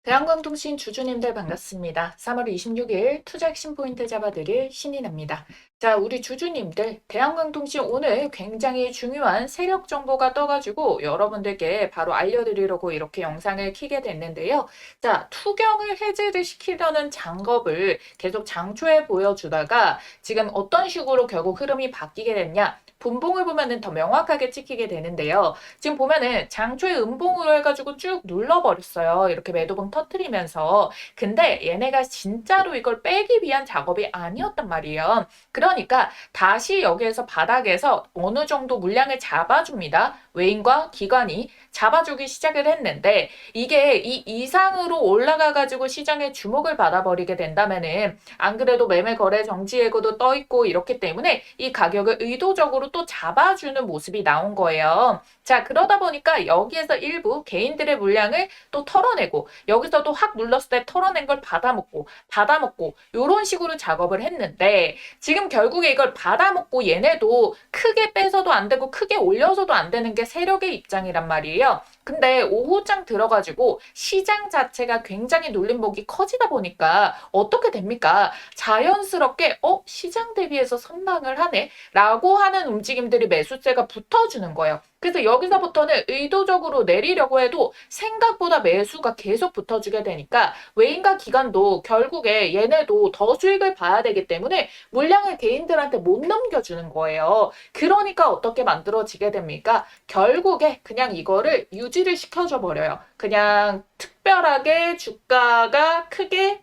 대한광통신 주주님들 반갑습니다. 3월 26일 투자 핵심 포인트 잡아드릴 신인입니다. 자, 우리 주주님들, 대한광통신 오늘 굉장히 중요한 세력 정보가 떠가지고 여러분들께 바로 알려드리려고 이렇게 영상을 켜게 됐는데요. 자, 투경을 해제를 시키려는 장겁을 계속 장초에 보여주다가 지금 어떤 식으로 결국 흐름이 바뀌게 됐냐? 분봉을 보면은 더 명확하게 찍히게 되는데요. 지금 보면은 장초에 음봉으로 해가지고 쭉 눌러버렸어요. 이렇게 매도봉 터트리면서. 근데 얘네가 진짜로 이걸 빼기 위한 작업이 아니었단 말이에요. 그러니까 다시 여기에서 바닥에서 어느 정도 물량을 잡아줍니다. 외인과 기관이 잡아주기 시작을 했는데 이게 이 이상으로 올라가가지고 시장의 주목을 받아버리게 된다면은 안 그래도 매매 거래 정지 예고도 떠 있고 이렇기 때문에 이 가격을 의도적으로 또 잡아주는 모습이 나온 거예요. 자, 그러다 보니까 여기에서 일부 개인들의 물량을 또 털어내고 여기서도 확 눌렀을 때 털어낸 걸 받아먹고 요런 식으로 작업을 했는데 지금 결국에 이걸 받아먹고 얘네도 크게 빼서도 안 되고 크게 올려서도 안 되는 게 세력의 입장이란 말이에요. 근데 오후장 들어가지고 시장 자체가 굉장히 눌림목이 커지다 보니까 어떻게 됩니까? 자연스럽게 시장 대비해서 선방을 하네 라고 하는 움직임들이 매수세가 붙어주는 거예요. 그래서 여기서부터는 의도적으로 내리려고 해도 생각보다 매수가 계속 붙어주게 되니까 외인과 기관도 결국에 얘네도 더 수익을 봐야 되기 때문에 물량을 개인들한테 못 넘겨주는 거예요. 그러니까 어떻게 만들어지게 됩니까? 결국에 그냥 이거를 유지를 시켜줘 버려요. 그냥 특별하게 주가가 크게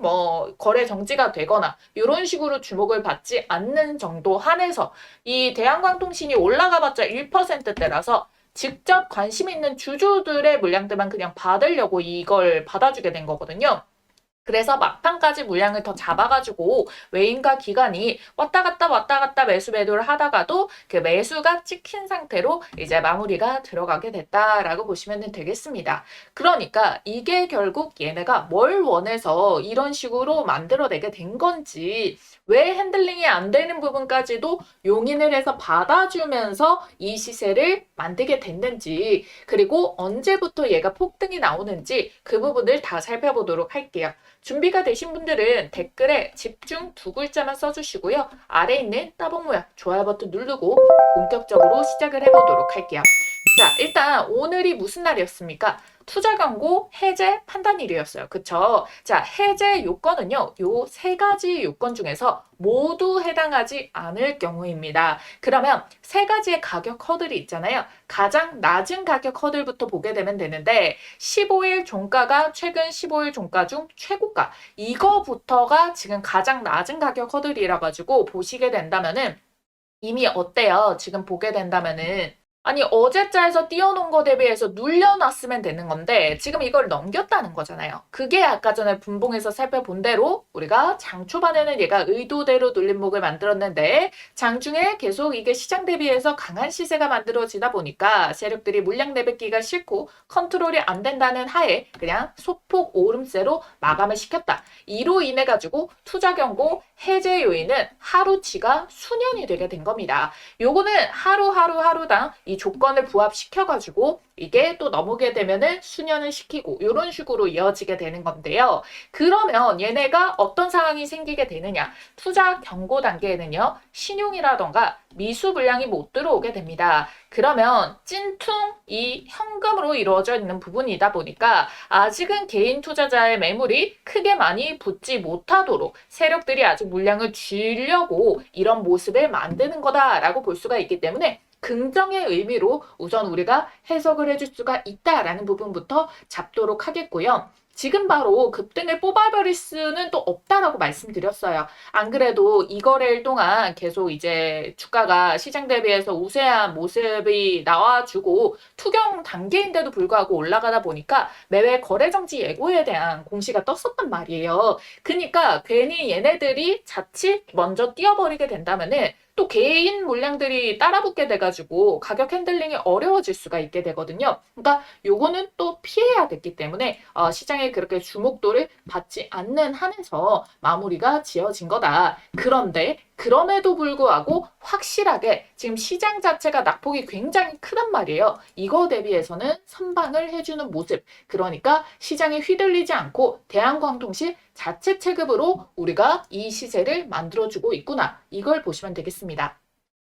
거래 정지가 되거나 이런 식으로 주목을 받지 않는 정도 한에서 이 대한광통신이 올라가봤자 1%대라서 직접 관심 있는 주주들의 물량들만 그냥 받으려고 이걸 받아주게 된 거거든요. 그래서 막판까지 물량을 더 잡아가지고 외인과 기관이 왔다 갔다 매수 매도를 하다가도 그 매수가 찍힌 상태로 이제 마무리가 들어가게 됐다라고 보시면 되겠습니다. 그러니까 이게 결국 얘네가 뭘 원해서 이런 식으로 만들어내게 된 건지 왜 핸들링이 안 되는 부분까지도 용인을 해서 받아주면서 이 시세를 만들게 됐는지 그리고 언제부터 얘가 폭등이 나오는지 그 부분을 다 살펴보도록 할게요. 준비가 되신 분들은 댓글에 집중 두 글자만 써주시고요. 아래 있는 따봉 모양 좋아요 버튼 누르고 본격적으로 시작을 해보도록 할게요. 자, 일단 오늘이 무슨 날이었습니까? 투자 광고 해제 판단일이었어요. 그쵸? 자, 해제 요건은요. 요 세 가지 요건 중에서 모두 해당하지 않을 경우입니다. 그러면 세 가지의 가격 허들이 있잖아요. 가장 낮은 가격 허들부터 보게 되면 되는데 15일 종가가 최근 15일 종가 중 최고가 이거부터가 지금 가장 낮은 가격 허들이라 가지고 보시게 된다면은 이미 어때요? 지금 보게 된다면은 아니 어제자에서 띄워놓은 거 대비해서 눌려놨으면 되는 건데 지금 이걸 넘겼다는 거잖아요. 그게 아까 전에 분봉에서 살펴본 대로 우리가 장 초반에는 얘가 의도대로 눌림목을 만들었는데 장중에 계속 이게 시장 대비해서 강한 시세가 만들어지다 보니까 세력들이 물량 내뱉기가 싫고 컨트롤이 안 된다는 하에 그냥 소폭 오름세로 마감을 시켰다. 이로 인해 가지고 투자 경고 해제 요인은 하루치가 수년이 되게 된 겁니다. 요거는 하루당 이 조건을 부합시켜가지고 이게 또 넘어게 되면은 수년을 시키고 이런 식으로 이어지게 되는 건데요. 그러면 얘네가 어떤 상황이 생기게 되느냐? 투자 경고 단계에는요. 신용이라던가 미수 물량이 못 들어오게 됩니다. 그러면 찐퉁 이 현금으로 이루어져 있는 부분이다 보니까 아직은 개인 투자자의 매물이 크게 많이 붙지 못하도록 세력들이 아직 물량을 쥐려고 이런 모습을 만드는 거다라고 볼 수가 있기 때문에 긍정의 의미로 우선 우리가 해석을 해줄 수가 있다라는 부분부터 잡도록 하겠고요. 지금 바로 급등을 뽑아버릴 수는 또 없다라고 말씀드렸어요. 안 그래도 이 거래일 동안 계속 이제 주가가 시장 대비해서 우세한 모습이 나와주고 투경 단계인데도 불구하고 올라가다 보니까 매매 거래 정지 예고에 대한 공시가 떴었단 말이에요. 그러니까 괜히 얘네들이 자칫 먼저 뛰어버리게 된다면은 또 개인 물량들이 따라붙게 돼가지고 가격 핸들링이 어려워질 수가 있게 되거든요. 그러니까 요거는 또 피해야 됐기 때문에 시장에 그렇게 주목도를 받지 않는 한에서 마무리가 지어진 거다. 그런데 그럼에도 불구하고 확실하게 지금 시장 자체가 낙폭이 굉장히 크단 말이에요. 이거 대비해서는 선방을 해주는 모습. 그러니까 시장에 휘둘리지 않고 대한광통시 자체 체급으로 우리가 이 시세를 만들어주고 있구나. 이걸 보시면 되겠습니다.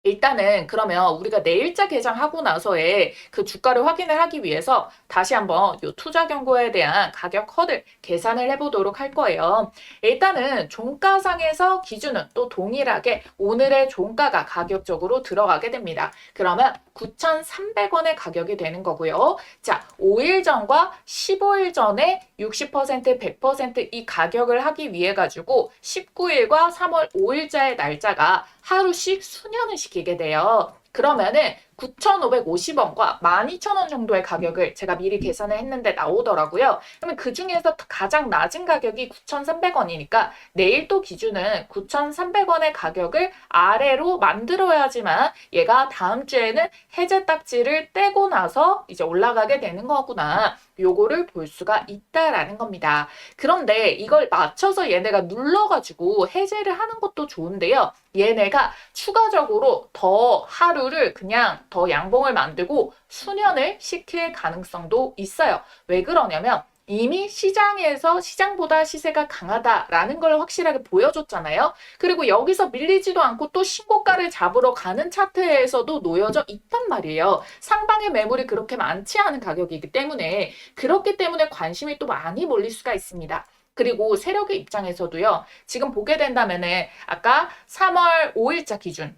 일단은 그러면 우리가 내일자 개장하고 나서의 그 주가를 확인을 하기 위해서 다시 한번 이 투자 경고에 대한 가격 허들 계산을 해보도록 할 거예요. 일단은 종가상에서 기준은 또 동일하게 오늘의 종가가 가격적으로 들어가게 됩니다. 그러면 9,300원의 가격이 되는 거고요. 자, 5일 전과 15일 전에 60%, 100%이 가격을 하기 위해 가지고 19일과 3월 5일자의 날짜가 하루씩 수년을 시키게 돼요. 그러면은 9,550원과 12,000원 정도의 가격을 제가 미리 계산을 했는데 나오더라고요. 그러면 그 중에서 가장 낮은 가격이 9,300원이니까 내일 또 기준은 9,300원의 가격을 아래로 만들어야지만 얘가 다음 주에는 해제 딱지를 떼고 나서 이제 올라가게 되는 거구나. 요거를 볼 수가 있다라는 겁니다. 그런데 이걸 맞춰서 얘네가 눌러가지고 해제를 하는 것도 좋은데요. 얘네가 추가적으로 더 하루를 그냥 더 양봉을 만들고 수년을 시킬 가능성도 있어요. 왜 그러냐면 이미 시장에서 시장보다 시세가 강하다라는 걸 확실하게 보여줬잖아요. 그리고 여기서 밀리지도 않고 또 신고가를 잡으러 가는 차트에서도 놓여져 있단 말이에요. 상방의 매물이 그렇게 많지 않은 가격이기 때문에 그렇기 때문에 관심이 또 많이 몰릴 수가 있습니다. 그리고 세력의 입장에서도요. 지금 보게 된다면은 아까 3월 5일자 기준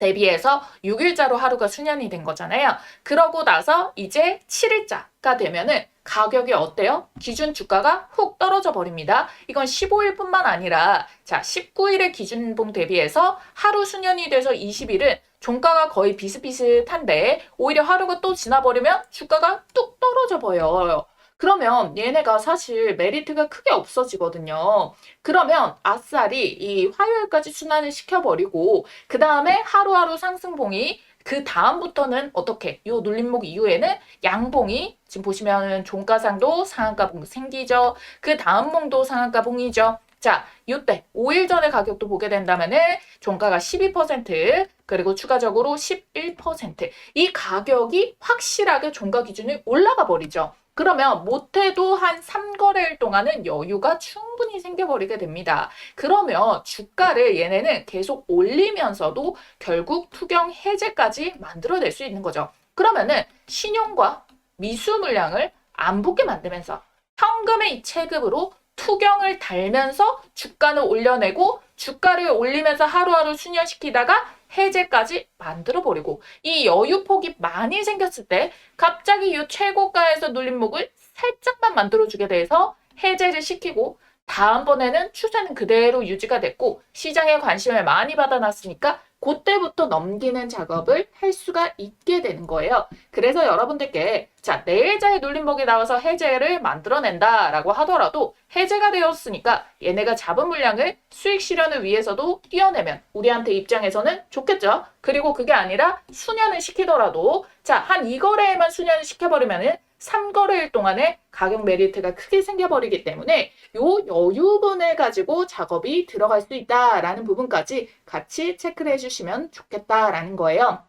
대비해서 6일자로 하루가 수년이 된 거잖아요. 그러고 나서 이제 7일자가 되면은 가격이 어때요? 기준 주가가 훅 떨어져 버립니다. 이건 15일뿐만 아니라 자 19일의 기준봉 대비해서 하루 수년이 돼서 20일은 종가가 거의 비슷비슷한데 오히려 하루가 또 지나버리면 주가가 뚝 떨어져 버려요. 그러면 얘네가 사실 메리트가 크게 없어지거든요. 그러면 아싸리 이 화요일까지 순환을 시켜버리고 그 다음에 하루하루 상승봉이 그 다음부터는 어떻게? 요 눌림목 이후에는 양봉이 지금 보시면 종가상도 상한가봉 생기죠. 그 다음 봉도 상한가봉이죠. 자, 요때 5일 전의 가격도 보게 된다면은 종가가 12% 그리고 추가적으로 11% 이 가격이 확실하게 종가 기준이 올라가 버리죠. 그러면 못해도 한 3거래일 동안은 여유가 충분히 생겨버리게 됩니다. 그러면 주가를 얘네는 계속 올리면서도 결국 투경 해제까지 만들어낼 수 있는 거죠. 그러면은 신용과 미수 물량을 안 붙게 만들면서 현금의 이 체급으로 투경을 달면서 주가는 올려내고 주가를 올리면서 하루하루 순혈시키다가 해제까지 만들어버리고 이 여유폭이 많이 생겼을 때 갑자기 이 최고가에서 눌림목을 살짝만 만들어주게 돼서 해제를 시키고 다음번에는 추세는 그대로 유지가 됐고 시장에 관심을 많이 받아놨으니까 그때부터 넘기는 작업을 할 수가 있게 되는 거예요. 그래서 여러분들께 자 내일자의 눌림목이 나와서 해제를 만들어낸다라고 하더라도 해제가 되었으니까 얘네가 잡은 물량을 수익 실현을 위해서도 띄어내면 우리한테 입장에서는 좋겠죠. 그리고 그게 아니라 수년을 시키더라도 자 한 2거래에만 수년을 시켜버리면은 3거래일 동안에 가격 메리트가 크게 생겨버리기 때문에 요 여유분을 가지고 작업이 들어갈 수 있다라는 부분까지 같이 체크를 해주시면 좋겠다라는 거예요.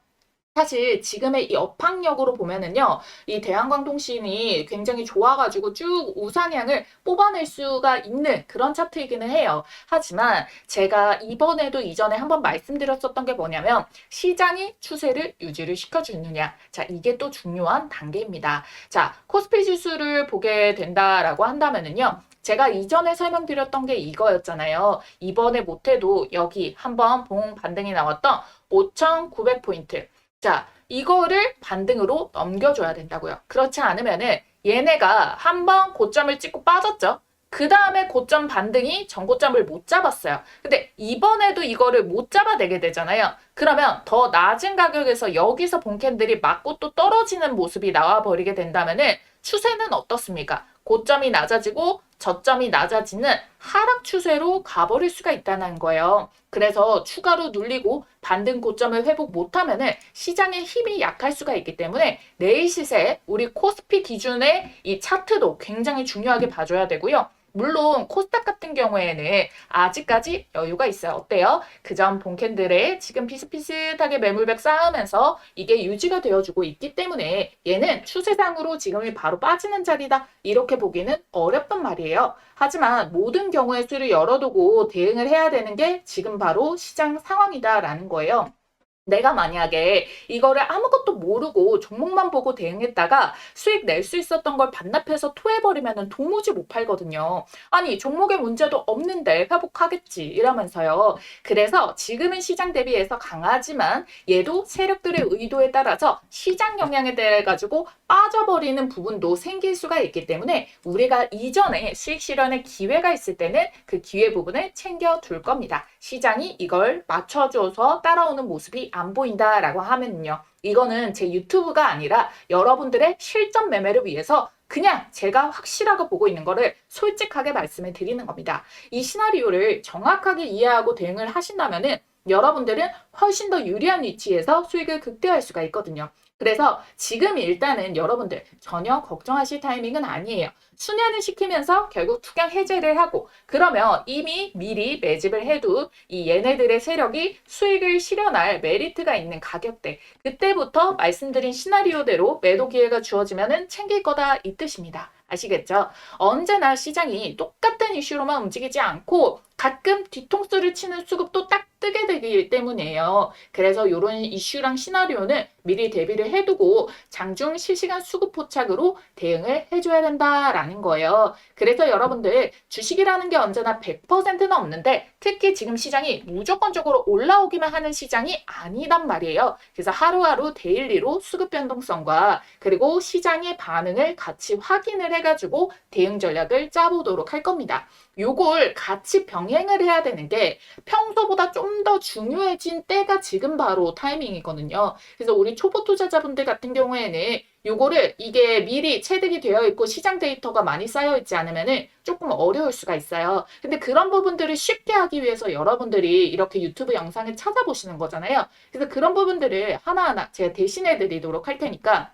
사실 지금의 이 업황력으로 보면은요, 이 대한광통신이 굉장히 좋아가지고 쭉 우상향을 뽑아낼 수가 있는 그런 차트이기는 해요. 하지만 제가 이번에도 이전에 한번 말씀드렸었던 게 뭐냐면 시장이 추세를 유지를 시켜주느냐. 자, 이게 또 중요한 단계입니다. 자, 코스피 지수를 보게 된다라고 한다면은요. 제가 이전에 설명드렸던 게 이거였잖아요. 이번에 못해도 여기 한번 봉 반등이 나왔던 5,900포인트. 자, 이거를 반등으로 넘겨줘야 된다고요. 그렇지 않으면은 얘네가 한번 고점을 찍고 빠졌죠. 그 다음에 고점 반등이 전고점을 못 잡았어요. 근데 이번에도 이거를 못 잡아내게 되잖아요. 그러면 더 낮은 가격에서 여기서 본캔들이 맞고 또 떨어지는 모습이 나와버리게 된다면은 추세는 어떻습니까? 고점이 낮아지고 저점이 낮아지는 하락 추세로 가버릴 수가 있다는 거예요. 그래서 추가로 눌리고 반등 고점을 회복 못하면은 시장의 힘이 약할 수가 있기 때문에 내일 시세 우리 코스피 기준의 이 차트도 굉장히 중요하게 봐줘야 되고요. 물론 코스닥 같은 경우에는 아직까지 여유가 있어요. 어때요? 그전 본캔들에 지금 비슷비슷하게 매물백 쌓으면서 이게 유지가 되어주고 있기 때문에 얘는 추세상으로 지금이 바로 빠지는 자리다 이렇게 보기는 어렵단 말이에요. 하지만 모든 경우의 수를 열어두고 대응을 해야 되는 게 지금 바로 시장 상황이다라는 거예요. 내가 만약에 이거를 아무것도 모르고 종목만 보고 대응했다가 수익 낼 수 있었던 걸 반납해서 토해버리면 도무지 못 팔거든요. 아니 종목에 문제도 없는데 회복하겠지 이러면서요. 그래서 지금은 시장 대비해서 강하지만 얘도 세력들의 의도에 따라서 시장 영향에 대해 가지고 빠져버리는 부분도 생길 수가 있기 때문에 우리가 이전에 수익 실현의 기회가 있을 때는 그 기회 부분을 챙겨둘 겁니다. 시장이 이걸 맞춰줘서 따라오는 모습이 안 보인다라고 하면요. 이거는 제 유튜브가 아니라 여러분들의 실전 매매를 위해서 그냥 제가 확실하게 보고 있는 거를 솔직하게 말씀을 드리는 겁니다. 이 시나리오를 정확하게 이해하고 대응을 하신다면은 여러분들은 훨씬 더 유리한 위치에서 수익을 극대화할 수가 있거든요. 그래서 지금 일단은 여러분들 전혀 걱정하실 타이밍은 아니에요. 수년을 시키면서 결국 투경 해제를 하고 그러면 이미 미리 매집을 해도 이 얘네들의 세력이 수익을 실현할 메리트가 있는 가격대 그때부터 말씀드린 시나리오대로 매도 기회가 주어지면 챙길 거다 이 뜻입니다. 아시겠죠? 언제나 시장이 똑같은 이슈로만 움직이지 않고 가끔 뒤통수를 치는 수급도 딱 뜨게 되기 때문이에요. 그래서 이런 이슈랑 시나리오는 미리 대비를 해두고 장중 실시간 수급 포착으로 대응을 해줘야 된다라는 거예요. 그래서 여러분들 주식이라는 게 언제나 100%는 없는데 특히 지금 시장이 무조건적으로 올라오기만 하는 시장이 아니단 말이에요. 그래서 하루하루 데일리로 수급 변동성과 그리고 시장의 반응을 같이 확인을 해가지고 대응 전략을 짜보도록 할 겁니다. 요걸 같이 병행을 해야 되는 게 평소보다 좀 더 중요해진 때가 지금 바로 타이밍이거든요. 그래서 우리 초보 투자자분들 같은 경우에는 요거를 이게 미리 체득이 되어 있고 시장 데이터가 많이 쌓여 있지 않으면은 조금 어려울 수가 있어요. 근데 그런 부분들을 쉽게 하기 위해서 여러분들이 이렇게 유튜브 영상을 찾아보시는 거잖아요. 그래서 그런 부분들을 하나하나 제가 대신해 드리도록 할 테니까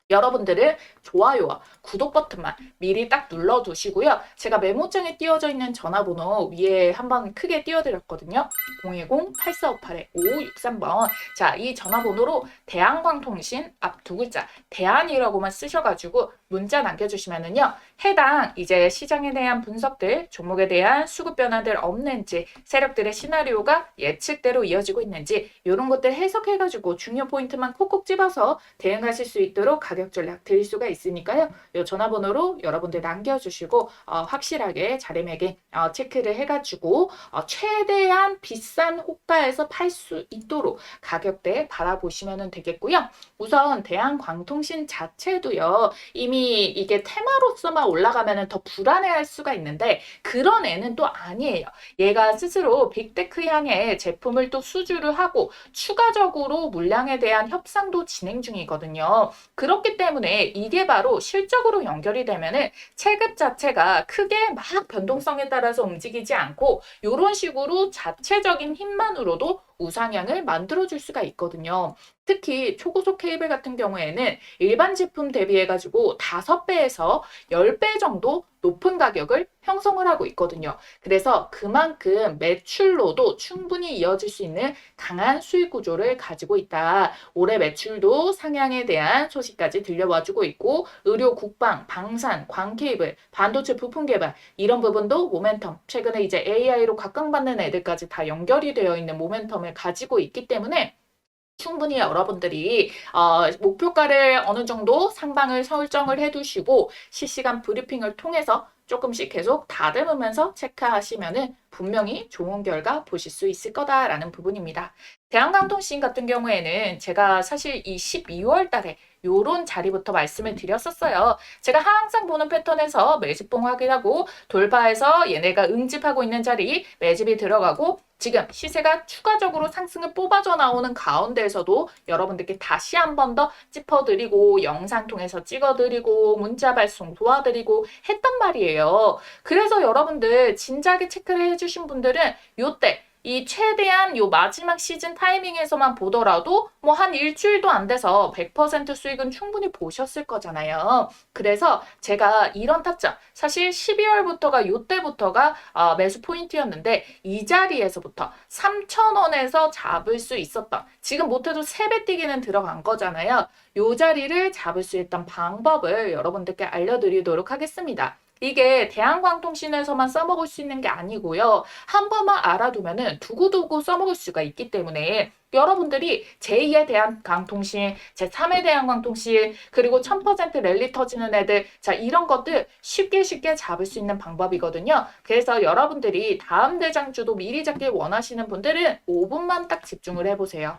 여러분들은 좋아요와 구독 버튼만 미리 딱 눌러두시고요. 제가 메모장에 띄워져 있는 전화번호 위에 한번 크게 띄워드렸거든요. 010-8458-5563번. 자, 이 전화번호로 대한광통신 앞 두 글자 대한이라고만 쓰셔가지고 문자 남겨주시면은요. 해당 이제 시장에 대한 분석들, 종목에 대한 수급 변화들 없는지, 세력들의 시나리오가 예측대로 이어지고 있는지 이런 것들 해석해가지고 중요 포인트만 콕콕 집어서 대응하실 수 있도록 가격 전략 드릴 수가 있으니까요. 이 전화번호로 여러분들 남겨주시고 확실하게 자리매김 체크를 해가지고 최대한 비싼 호가에서 팔 수 있도록 가격대 바라보시면 되겠고요. 우선 대한광통신 자체도요. 이미 이게 테마로서만 올라가면 더 불안해할 수가 있는데 그런 애는 또 아니에요. 얘가 스스로 빅테크 향의 제품을 또 수주를 하고 추가적으로 물량에 대한 협상도 진행 중이거든요. 그렇기 때문에 이게 바로 실적으로 연결이 되면은 체급 자체가 크게 막 변동성에 따라서 움직이지 않고 이런 식으로 자체적인 힘만으로도 우상향을 만들어줄 수가 있거든요. 특히 초고속 케이블 같은 경우에는 일반 제품 대비해가지고 5배에서 10배 정도 높은 가격을 형성을 하고 있거든요. 그래서 그만큼 매출로도 충분히 이어질 수 있는 강한 수익 구조를 가지고 있다. 올해 매출도 상향에 대한 소식까지 들려와주고 있고 의료, 국방, 방산, 광케이블, 반도체 부품 개발 이런 부분도 모멘텀 최근에 이제 AI로 각광받는 애들까지 다 연결이 되어 있는 모멘텀을 가지고 있기 때문에 충분히 여러분들이 목표가를 어느 정도 상방을 설정을 해두시고 실시간 브리핑을 통해서 조금씩 계속 다듬으면서 체크하시면은 분명히 좋은 결과 보실 수 있을 거다라는 부분입니다. 대한광통신 같은 경우에는 제가 사실 이 12월 달에 요런 자리부터 말씀을 드렸었어요. 제가 항상 보는 패턴에서 매집봉 확인하고 돌파해서 얘네가 응집하고 있는 자리 매집이 들어가고 지금 시세가 추가적으로 상승을 뽑아져 나오는 가운데에서도 여러분들께 다시 한 번 더 짚어드리고 영상 통해서 찍어드리고 문자 발송 도와드리고 했단 말이에요. 그래서 여러분들 진작에 체크를 해주신 분들은 요때 이 최대한 요 마지막 시즌 타이밍에서만 보더라도 뭐 한 일주일도 안 돼서 100% 수익은 충분히 보셨을 거잖아요. 그래서 제가 이런 타점, 사실 12월부터가 요때부터가 매수 포인트였는데 이 자리에서부터 3,000원에서 잡을 수 있었던, 지금 못해도 3배 뛰기는 들어간 거잖아요. 요 자리를 잡을 수 있던 방법을 여러분들께 알려드리도록 하겠습니다. 이게 대한광통신에서만 써먹을 수 있는 게 아니고요. 한 번만 알아두면은 두고두고 써먹을 수가 있기 때문에 여러분들이 제2의 대한광통신, 제3의 대한광통신, 그리고 1000% 랠리 터지는 애들, 자, 이런 것들 쉽게 잡을 수 있는 방법이거든요. 그래서 여러분들이 다음 대장주도 미리 잡길 원하시는 분들은 5분만 딱 집중을 해보세요.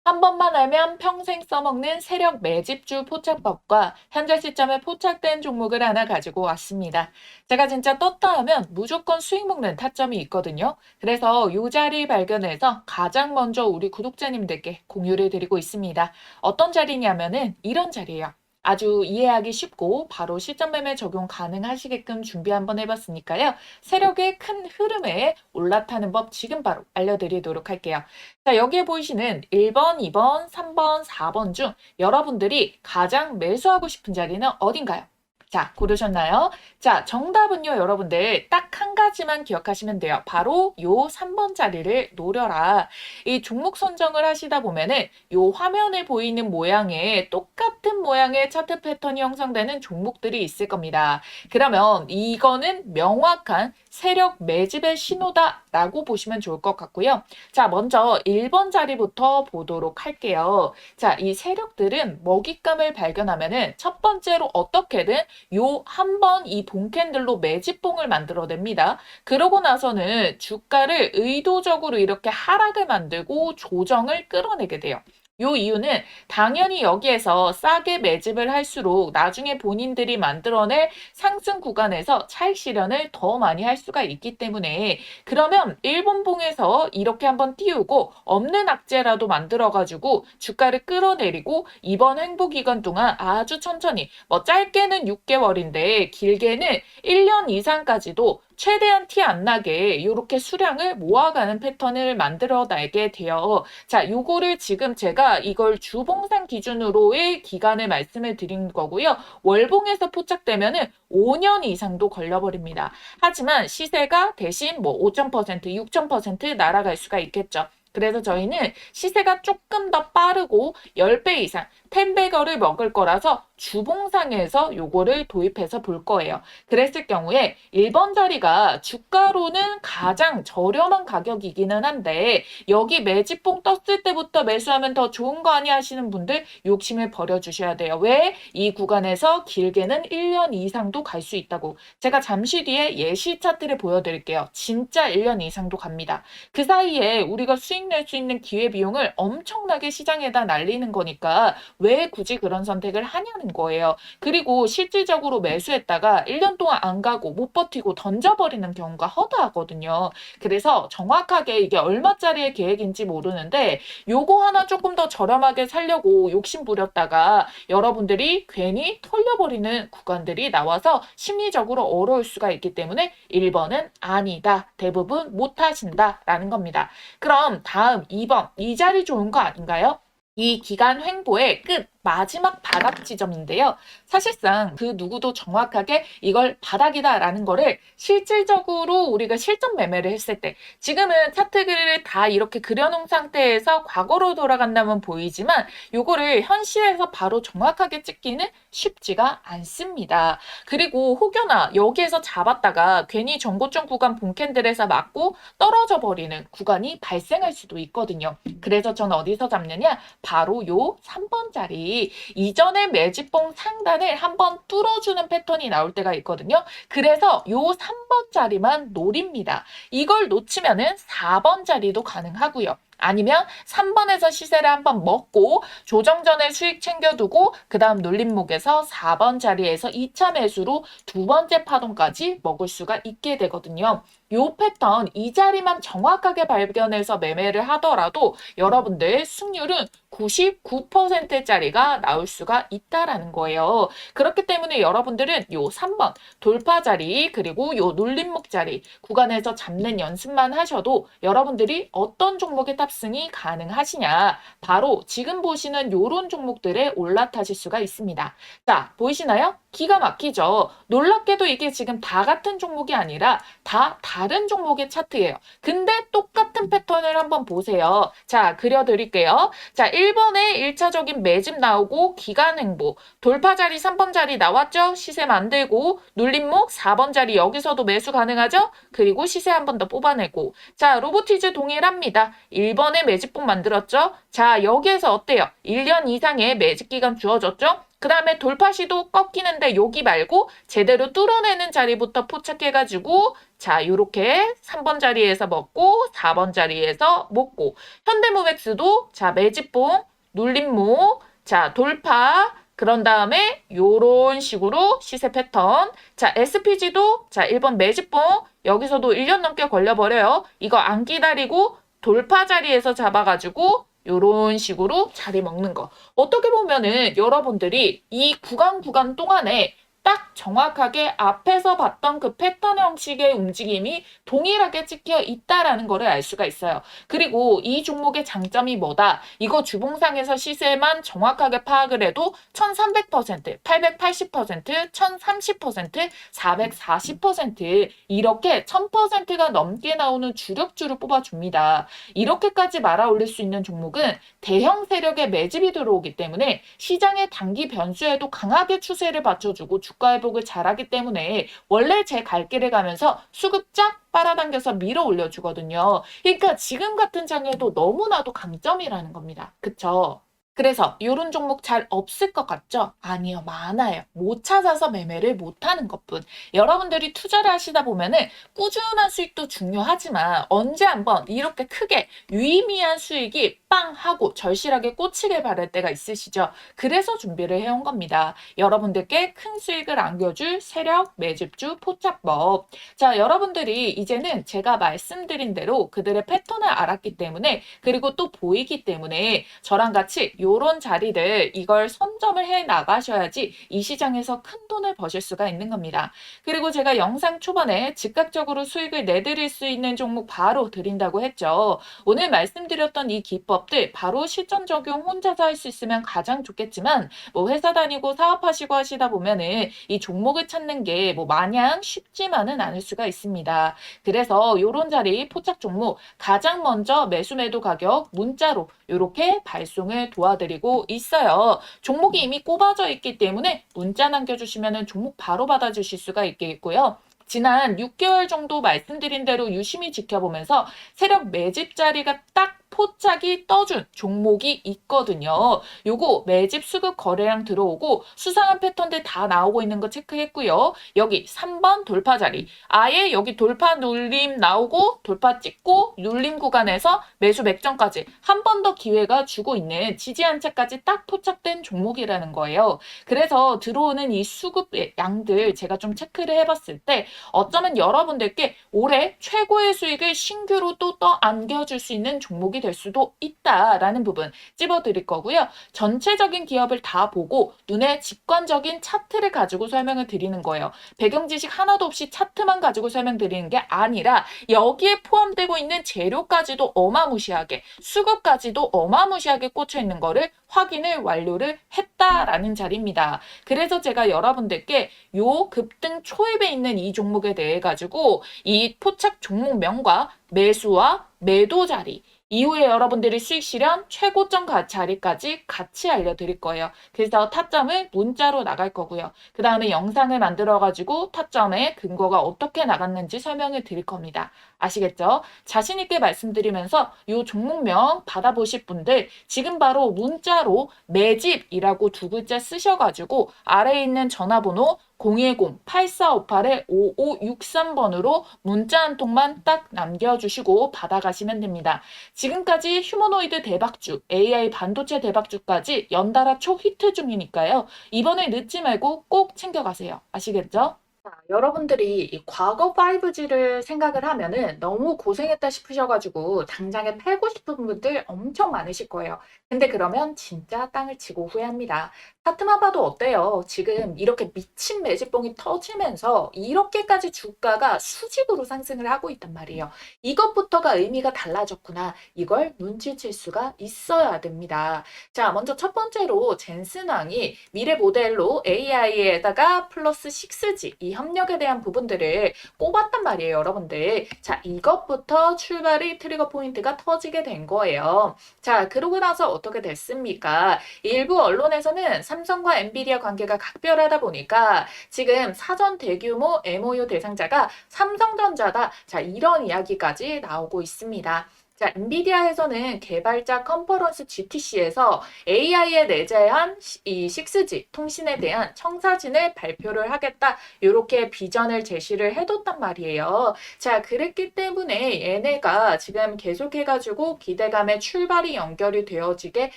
한 번만 알면 평생 써먹는 세력 매집주 포착법과 현재 시점에 포착된 종목을 하나 가지고 왔습니다. 제가 진짜 떴다 하면 무조건 수익 먹는 타점이 있거든요. 그래서 이 자리 발견해서 가장 먼저 우리 구독자님들께 공유를 드리고 있습니다. 어떤 자리냐면은 이런 자리예요. 아주 이해하기 쉽고 바로 시점 매매 적용 가능하시게끔 준비 한번 해봤으니까요. 세력의 큰 흐름에 올라타는 법 지금 바로 알려드리도록 할게요. 자, 여기에 보이시는 1번, 2번, 3번, 4번 중 여러분들이 가장 매수하고 싶은 자리는 어딘가요? 자, 고르셨나요? 자, 정답은요, 여러분들 딱 한 가지만 기억하시면 돼요. 바로 요 3번 자리를 노려라. 이 종목 선정을 하시다 보면은 요 화면에 보이는 모양의 똑같은 모양의 차트 패턴이 형성되는 종목들이 있을 겁니다. 그러면 이거는 명확한 세력 매집의 신호다라고 보시면 좋을 것 같고요. 자, 먼저 1번 자리부터 보도록 할게요. 자, 이 세력들은 먹잇감을 발견하면은 첫 번째로 어떻게든 요 한 번 이 봉캔들로 매집봉을 만들어냅니다. 그러고 나서는 주가를 의도적으로 이렇게 하락을 만들고 조정을 끌어내게 돼요. 요 이유는 당연히 여기에서 싸게 매집을 할수록 나중에 본인들이 만들어낼 상승 구간에서 차익 실현을 더 많이 할 수가 있기 때문에, 그러면 일본봉에서 이렇게 한번 띄우고 없는 악재라도 만들어가지고 주가를 끌어내리고 이번 횡보 기간 동안 아주 천천히, 뭐 짧게는 6개월인데 길게는 1년 이상까지도 최대한 티 안 나게 이렇게 수량을 모아가는 패턴을 만들어내게 돼요. 자, 요거를 지금 제가 이걸 주봉상 기준으로의 기간을 말씀을 드린 거고요. 월봉에서 포착되면은 5년 이상도 걸려버립니다. 하지만 시세가 대신 뭐 5,000%, 6,000% 날아갈 수가 있겠죠. 그래서 저희는 시세가 조금 더 빠르고 10배 이상, 10배거를 먹을 거라서 주봉상에서 요거를 도입해서 볼 거예요. 그랬을 경우에 1번 자리가 주가로는 가장 저렴한 가격이기는 한데 여기 매집봉 떴을 때부터 매수하면 더 좋은 거 아니 하시는 분들 욕심을 버려주셔야 돼요. 왜? 이 구간에서 길게는 1년 이상도 갈 수 있다고. 제가 잠시 뒤에 예시 차트를 보여드릴게요. 진짜 1년 이상도 갑니다. 그 사이에 우리가 수익 낼 수 있는 기회비용을 엄청나게 시장에다 날리는 거니까 왜 굳이 그런 선택을 하냐는 거예요. 그리고 실질적으로 매수했다가 1년 동안 안 가고 못 버티고 던져버리는 경우가 허다하거든요. 그래서 정확하게 이게 얼마짜리의 계획인지 모르는데 요거 하나 조금 더 저렴하게 살려고 욕심 부렸다가 여러분들이 괜히 털려버리는 구간들이 나와서 심리적으로 어려울 수가 있기 때문에 1번은 아니다. 대부분 못 하신다 라는 겁니다. 그럼 다음 2번, 이 자리 좋은 거 아닌가요? 이 기간 횡보의 끝 마지막 바닥 지점인데요. 사실상 그 누구도 정확하게 이걸 바닥이다라는 거를 실질적으로 우리가 실전 매매를 했을 때, 지금은 차트를 다 이렇게 그려놓은 상태에서 과거로 돌아간다면 보이지만 요거를 현실에서 바로 정확하게 찍기는 쉽지가 않습니다. 그리고 혹여나 여기에서 잡았다가 괜히 전고점 구간 본캔들에서 맞고 떨어져 버리는 구간이 발생할 수도 있거든요. 그래서 저는 어디서 잡느냐? 바로 요 3번 자리. 이전에 매집봉 상단을 한번 뚫어주는 패턴이 나올 때가 있거든요. 그래서 요 3번 자리만 노립니다. 이걸 놓치면은 4번 자리도 가능하고요. 아니면 3번에서 시세를 한번 먹고 조정 전에 수익 챙겨두고 그 다음 눌림목에서 4번 자리에서 2차 매수로 두 번째 파동까지 먹을 수가 있게 되거든요. 요 패턴 이 자리만 정확하게 발견해서 매매를 하더라도 여러분들 승률은 99%짜리가 나올 수가 있다라는 거예요. 그렇기 때문에 여러분들은 요 3번 돌파 자리 그리고 요 눌림목 자리 구간에서 잡는 연습만 하셔도 여러분들이 어떤 종목의 탑승이 가능하시냐 바로 지금 보시는 요런 종목들에 올라타실 수가 있습니다. 자, 보이시나요? 기가 막히죠. 놀랍게도 이게 지금 다 같은 종목이 아니라 다 다른 종목의 차트예요. 근데 똑같은 패턴을 한번 보세요. 자, 그려드릴게요. 자, 1번에 1차적인 매집 나오고 기간 횡보, 돌파 자리 3번 자리 나왔죠? 시세 만들고 눌림목 4번 자리 여기서도 매수 가능하죠? 그리고 시세 한 번 더 뽑아내고 자, 로보티즈 동일합니다. 1번에 매집봉 만들었죠? 자, 여기에서 어때요? 1년 이상의 매집 기간 주어졌죠? 그 다음에 돌파 시도 꺾이는데 여기 말고 제대로 뚫어내는 자리부터 포착해가지고 자 요렇게 3번 자리에서 먹고 4번 자리에서 먹고 현대모맥스도 자 매집봉 눌림목 자 돌파 그런 다음에 요런 식으로 시세 패턴 자 SPG도 자 1번 매집봉 여기서도 1년 넘게 걸려버려요. 이거 안 기다리고 돌파 자리에서 잡아가지고 요런 식으로 자리 먹는 거. 어떻게 보면은 여러분들이 이 구간 동안에 딱 정확하게 앞에서 봤던 그 패턴 형식의 움직임이 동일하게 찍혀 있다라는 거를 알 수가 있어요. 그리고 이 종목의 장점이 뭐다? 이거 주봉상에서 시세만 정확하게 파악을 해도 1300%, 880%, 1030%, 440% 이렇게 1000%가 넘게 나오는 주력주를 뽑아줍니다. 이렇게까지 말아 올릴 수 있는 종목은 대형 세력의 매집이 들어오기 때문에 시장의 단기 변수에도 강하게 추세를 받쳐주고 주가 회복을 잘하기 때문에 원래 제 갈 길을 가면서 수급 쫙 빨아당겨서 밀어 올려주거든요. 그러니까 지금 같은 장에도 너무나도 강점이라는 겁니다. 그쵸? 그래서 이런 종목 잘 없을 것 같죠? 아니요, 많아요. 못 찾아서 매매를 못하는 것뿐. 여러분들이 투자를 하시다 보면은 꾸준한 수익도 중요하지만 언제 한번 이렇게 크게 유의미한 수익이 빵 하고 절실하게 꽂히길 바랄 때가 있으시죠? 그래서 준비를 해온 겁니다. 여러분들께 큰 수익을 안겨줄 세력 매집주 포착법. 자, 여러분들이 이제는 제가 말씀드린 대로 그들의 패턴을 알았기 때문에 그리고 또 보이기 때문에 저랑 같이 요런 자리를 이걸 선점을 해 나가셔야지 이 시장에서 큰 돈을 버실 수가 있는 겁니다. 그리고 제가 영상 초반에 즉각적으로 수익을 내드릴 수 있는 종목 바로 드린다고 했죠. 오늘 말씀드렸던 이 기법들 바로 실전 적용 혼자서 할 수 있으면 가장 좋겠지만 뭐 회사 다니고 사업하시고 하시다 보면은 이 종목을 찾는 게 뭐 마냥 쉽지만은 않을 수가 있습니다. 그래서 요런 자리 포착 종목 가장 먼저 매수 매도 가격 문자로 이렇게 발송을 도와드리고 있어요. 종목이 이미 꼽아져 있기 때문에 문자 남겨주시면 종목 바로 받아주실 수가 있겠고요. 지난 6개월 정도 말씀드린 대로 유심히 지켜보면서 세력 매집 자리가 딱 포착이 떠준 종목이 있거든요. 요거 매집 수급 거래량 들어오고 수상한 패턴들 다 나오고 있는 거 체크했고요. 여기 3번 돌파 자리. 아예 여기 돌파 눌림 나오고 돌파 찍고 눌림 구간에서 매수 맥점까지 한 번 더 기회가 주고 있는 지지 한 채까지 딱 포착된 종목이라는 거예요. 그래서 들어오는 이 수급 양들 제가 좀 체크를 해봤을 때 어쩌면 여러분들께 올해 최고의 수익을 신규로 또 안겨줄 수 있는 종목이 될 수도 있다라는 부분 찝어드릴 거고요. 전체적인 기업을 다 보고 눈에 직관적인 차트를 가지고 설명을 드리는 거예요. 배경 지식 하나도 없이 차트만 가지고 설명드리는 게 아니라 여기에 포함되고 있는 재료까지도 어마무시하게 수급까지도 어마무시하게 꽂혀 있는 거를 확인을 완료를 했다라는 자리입니다. 그래서 제가 여러분들께 요 급등 초입에 있는 이 종목에 대해 가지고 이 포착 종목명과 매수와 매도 자리 이후에 여러분들이 수익 실현 최고점 자리까지 같이 알려드릴 거예요. 그래서 타점을 문자로 나갈 거고요. 그 다음에 영상을 만들어가지고 타점의 근거가 어떻게 나갔는지 설명을 드릴 겁니다. 아시겠죠? 자신있게 말씀드리면서 이 종목명 받아보실 분들 지금 바로 문자로 매집이라고 두 글자 쓰셔가지고 아래에 있는 전화번호 010-8458-5563번으로 문자 한 통만 딱 남겨주시고 받아가시면 됩니다. 지금까지 휴머노이드 대박주, AI 반도체 대박주까지 연달아 초히트 중이니까요. 이번에 늦지 말고 꼭 챙겨가세요. 아시겠죠? 자, 여러분들이 이 과거 5G를 생각을 하면은 너무 고생했다 싶으셔가지고 당장에 팔고 싶은 분들 엄청 많으실 거예요. 근데 그러면 진짜 땅을 치고 후회합니다. 차트만 봐도 어때요? 지금 이렇게 미친 매집봉이 터지면서 이렇게까지 주가가 수직으로 상승을 하고 있단 말이에요. 이것부터가 의미가 달라졌구나. 이걸 눈치챌 수가 있어야 됩니다. 자, 먼저 첫 번째로 젠슨왕이 미래 모델로 AI에다가 플러스 6G 이 협력에 대한 부분들을 꼽았단 말이에요, 여러분들. 자, 이것부터 출발이 트리거 포인트가 터지게 된 거예요. 자, 그러고 나서 어떻게 됐습니까? 일부 언론에서는 삼성과 엔비디아 관계가 각별하다 보니까 지금 사전 대규모 MOU 대상자가 삼성전자다. 자, 이런 이야기까지 나오고 있습니다. 자, 엔비디아에서는 개발자 컨퍼런스 GTC에서 AI에 내재한 이 6G 통신에 대한 청사진을 발표를 하겠다. 이렇게 비전을 제시를 해뒀단 말이에요. 자, 그랬기 때문에 얘네가 지금 계속해가지고 기대감의 출발이 연결이 되어지게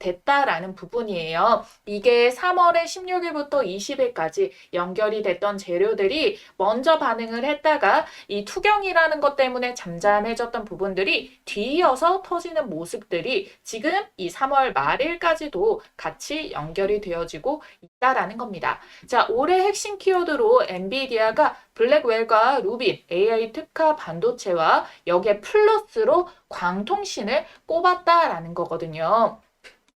됐다라는 부분이에요. 이게 3월의 16일부터 20일까지 연결이 됐던 재료들이 먼저 반응을 했다가 이 투경이라는 것 때문에 잠잠해졌던 부분들이 뒤이어서 터지는 모습들이 지금 이 3월 말일까지도 같이 연결이 되어지고 있다라는 겁니다. 자, 올해 핵심 키워드로 엔비디아가 블랙웰과 루빈, AI 특화 반도체와 여기에 플러스로 광통신을 꼽았다라는 거거든요.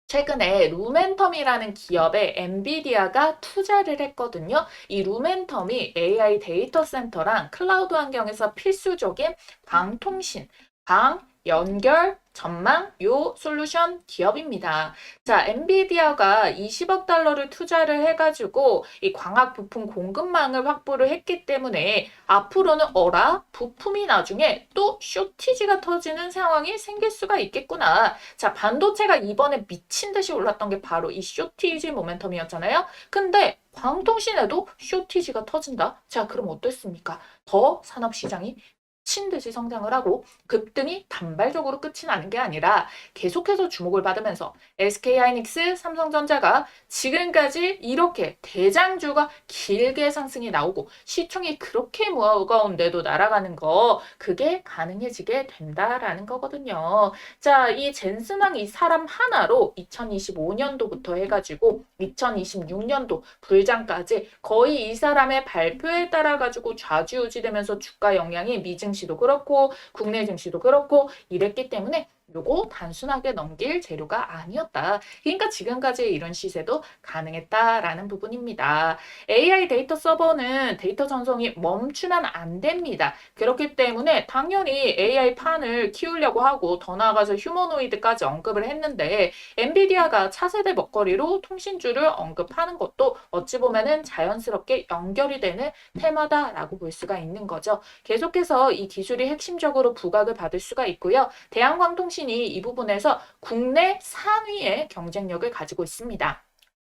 최근에 루멘텀이라는 기업에 엔비디아가 투자를 했거든요. 이 루멘텀이 AI 데이터 센터랑 클라우드 환경에서 필수적인 광통신, 연결, 전망, 요 솔루션 기업입니다. 자, 엔비디아가 20억 달러를 투자를 해가지고 이 광학 부품 공급망을 확보를 했기 때문에 앞으로는 부품이 나중에 또 쇼티지가 터지는 상황이 생길 수가 있겠구나. 자, 반도체가 이번에 미친 듯이 올랐던 게 바로 이 쇼티지 모멘텀이었잖아요. 근데 광통신에도 쇼티지가 터진다? 자, 그럼 어땠습니까? 더 산업시장이 미친 듯이 성장을 하고 급등이 단발적으로 끝이 나는 게 아니라 계속해서 주목을 받으면서 SK하이닉스, 삼성전자가 지금까지 이렇게 대장주가 길게 상승이 나오고 시총이 그렇게 무거운데도 날아가는 거 그게 가능해지게 된다라는 거거든요. 자, 이 젠슨왕 이 사람 하나로 2025년도부터 해가지고 2026년도 불장까지 거의 이 사람의 발표에 따라 가지고 좌지우지되면서 주가 영향이 미증 시도 그렇고 국내 증시도 그렇고 이랬기 때문에 요거 단순하게 넘길 재료가 아니었다. 그러니까 지금까지 이런 시세도 가능했다라는 부분입니다. AI 데이터 서버는 데이터 전송이 멈추면 안 됩니다. 그렇기 때문에 당연히 AI 판을 키우려고 하고 더 나아가서 휴머노이드까지 언급을 했는데 엔비디아가 차세대 먹거리로 통신주를 언급하는 것도 어찌 보면은 자연스럽게 연결이 되는 테마다라고 볼 수가 있는 거죠. 계속해서 이 기술이 핵심적으로 부각을 받을 수가 있고요. 대한광통신이 이 부분에서 국내 3위의 경쟁력을 가지고 있습니다.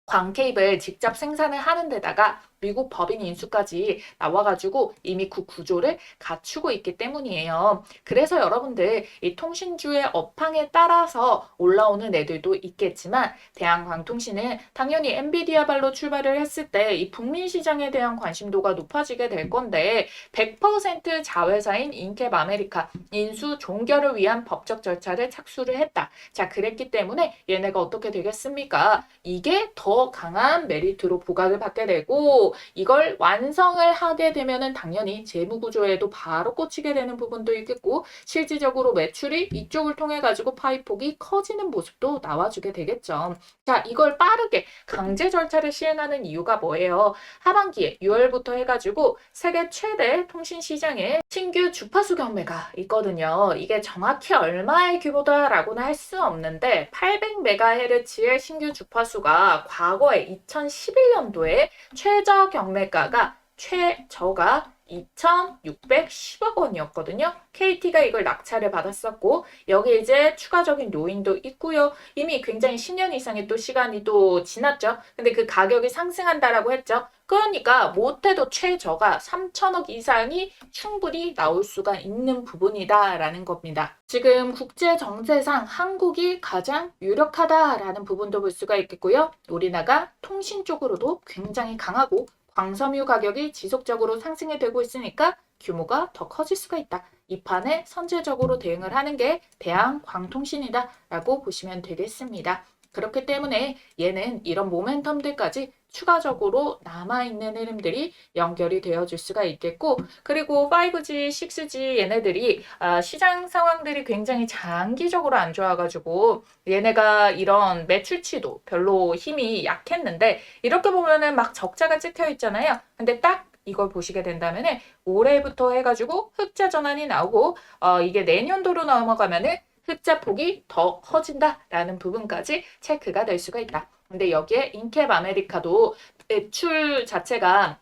광케이블 직접 생산을 하는 데다가 미국 법인 인수까지 나와가지고 이미 그 구조를 갖추고 있기 때문이에요. 그래서 여러분들 이 통신주의 업황에 따라서 올라오는 애들도 있겠지만 대한광통신은 당연히 엔비디아 발로 출발을 했을 때 이 북미 시장에 대한 관심도가 높아지게 될 건데 100% 자회사인 인캡 아메리카 인수 종결을 위한 법적 절차를 착수를 했다. 자, 그랬기 때문에 얘네가 어떻게 되겠습니까? 이게 더 강한 메리트로 부각을 받게 되고 이걸 완성을 하게 되면은 당연히 재무 구조에도 바로 꽂히게 되는 부분도 있겠고 실질적으로 매출이 이쪽을 통해 가지고 파이폭이 커지는 모습도 나와주게 되겠죠. 자, 이걸 빠르게 강제 절차를 시행하는 이유가 뭐예요? 하반기에 6월부터 해가지고 세계 최대 통신 시장에 신규 주파수 경매가 있거든요. 이게 정확히 얼마의 규모다라고는 할 수 없는데 800MHz의 신규 주파수가 과거에 2011년도에 최저 경매가가 최저가 2,610억 원이었거든요. KT가 이걸 낙찰을 받았었고 여기 이제 추가적인 요인도 있고요. 이미 굉장히 10년 이상의 또 시간이 또 지났죠. 근데 그 가격이 상승한다라고 했죠. 그러니까 못해도 최저가 3천억 이상이 충분히 나올 수가 있는 부분이다라는 겁니다. 지금 국제 정세상 한국이 가장 유력하다라는 부분도 볼 수가 있겠고요. 우리나라 통신 쪽으로도 굉장히 강하고 광섬유 가격이 지속적으로 상승이 되고 있으니까 규모가 더 커질 수가 있다. 이 판에 선제적으로 대응을 하는 게 대한광통신이다라고 보시면 되겠습니다. 그렇기 때문에 얘는 이런 모멘텀들까지 추가적으로 남아있는 흐름들이 연결이 되어줄 수가 있겠고, 그리고 5G, 6G 얘네들이 시장 상황들이 굉장히 장기적으로 안 좋아가지고 얘네가 이런 매출치도 별로 힘이 약했는데 이렇게 보면은 막 적자가 찍혀 있잖아요. 근데 딱 이걸 보시게 된다면은 올해부터 해가지고 흑자 전환이 나오고 이게 내년도로 넘어가면은 흑자 폭이 더 커진다라는 부분까지 체크가 될 수가 있다. 근데 여기에 인캡 아메리카도 매출 자체가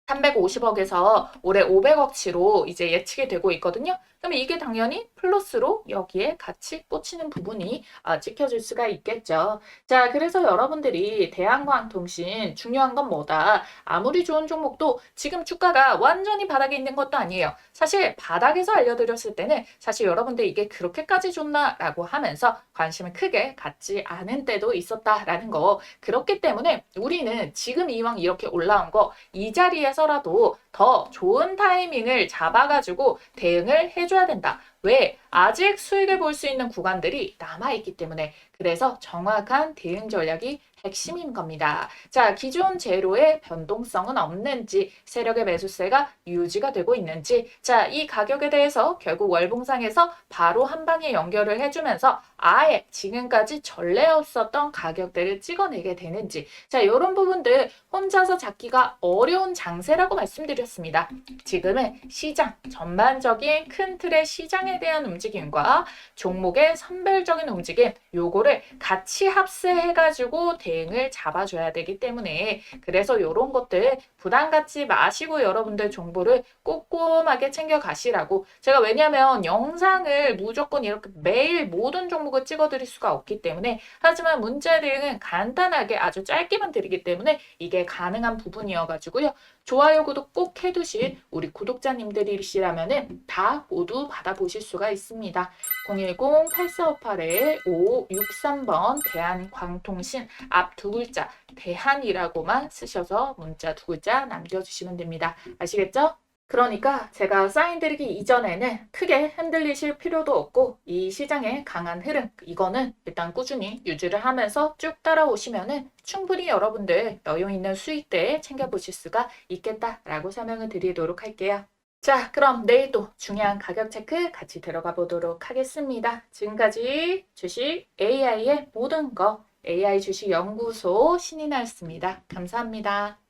350억에서 올해 500억치로 이제 예측이 되고 있거든요. 그럼 이게 당연히 플러스로 여기에 같이 꽂히는 부분이 찍혀질 수가 있겠죠. 자, 그래서 여러분들이 대한광통신 중요한 건 뭐다? 아무리 좋은 종목도 지금 주가가 완전히 바닥에 있는 것도 아니에요. 사실 바닥에서 알려드렸을 때는 사실 여러분들 이게 그렇게까지 좋나라고 하면서 관심을 크게 갖지 않은 때도 있었다라는 거. 그렇기 때문에 우리는 지금 이왕 이렇게 올라온 거 이 자리에서라도 더 좋은 타이밍을 잡아가지고 대응을 해줘야 된다. 왜? 아직 수익을 볼 수 있는 구간들이 남아있기 때문에. 그래서 정확한 대응 전략이 핵심인 겁니다. 자, 기존 재료의 변동성은 없는지, 세력의 매수세가 유지가 되고 있는지, 자, 이 가격에 대해서 결국 월봉상에서 바로 한 방에 연결을 해주면서 아예 지금까지 전례 없었던 가격대를 찍어내게 되는지, 자, 이런 부분들 혼자서 잡기가 어려운 장세라고 말씀드렸습니다. 지금은 시장, 전반적인 큰 틀의 시장에 대한 움직임과 종목의 선별적인 움직임, 요거를 같이 합세해가지고 대응을 잡아줘야 되기 때문에 그래서 이런 것들 부담 갖지 마시고 여러분들 정보를 꼼꼼하게 챙겨 가시라고. 제가 왜냐면 영상을 무조건 이렇게 매일 모든 종목을 찍어 드릴 수가 없기 때문에, 하지만 문제 대응은 간단하게 아주 짧게만 드리기 때문에 이게 가능한 부분이어가지고요. 좋아요, 구독 꼭 해두신 우리 구독자님들이시라면은 다 모두 받아보실 수가 있습니다. 010-8458-5563번 대한광통신 앞 두 글자 대한이라고만 쓰셔서 문자 두 글자 남겨주시면 됩니다. 아시겠죠? 그러니까 제가 사인 드리기 이전에는 크게 흔들리실 필요도 없고 이 시장의 강한 흐름 이거는 일단 꾸준히 유지를 하면서 쭉 따라오시면은 충분히 여러분들 여유 있는 수익대 챙겨보실 수가 있겠다라고 설명을 드리도록 할게요. 자, 그럼 내일도 중요한 가격 체크 같이 들어가 보도록 하겠습니다. 지금까지 주식 AI의 모든 거 AI 주식 연구소 신인아였습니다. 감사합니다.